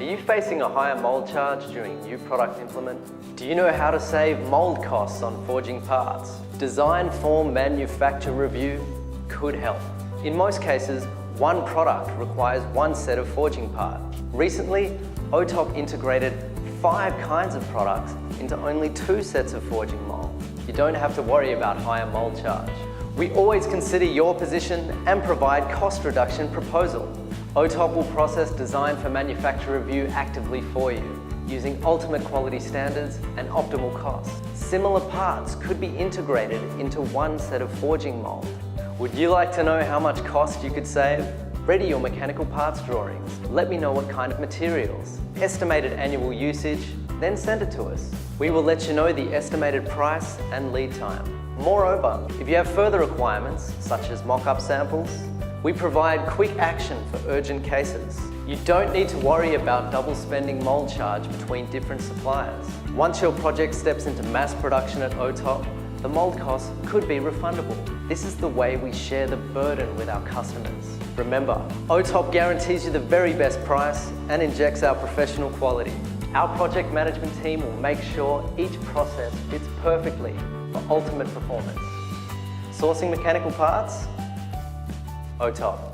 Are you facing a higher mold charge during new product implement? Do you know how to save mold costs on forging parts? Design form manufacture review could help. In most cases, one product requires one set of forging parts. Recently, OttOP integrated 5 kinds of products into only 2 sets of forging mold. You don't have to worry about higher mold charge. We always consider your position and provide cost reduction proposal. OttOP will process design for manufacture review actively for you, using ultimate quality standards and optimal costs. Similar parts could be integrated into one set of forging mold. Would you like to know how much cost you could save? Ready your mechanical parts drawings. Let me know what kind of materials, estimated annual usage, then send it to us. We will let you know the estimated price and lead time. Moreover, if you have further requirements, such as mock-up samples, we provide quick action for urgent cases. You don't need to worry about double spending mold charge between different suppliers. Once your project steps into mass production at OttOP, the mold costs could be refundable. This is the way we share the burden with our customers. Remember, OttOP guarantees you the very best price and injects our professional quality. Our project management team will make sure each process fits perfectly for ultimate performance. Sourcing mechanical parts? OttOP.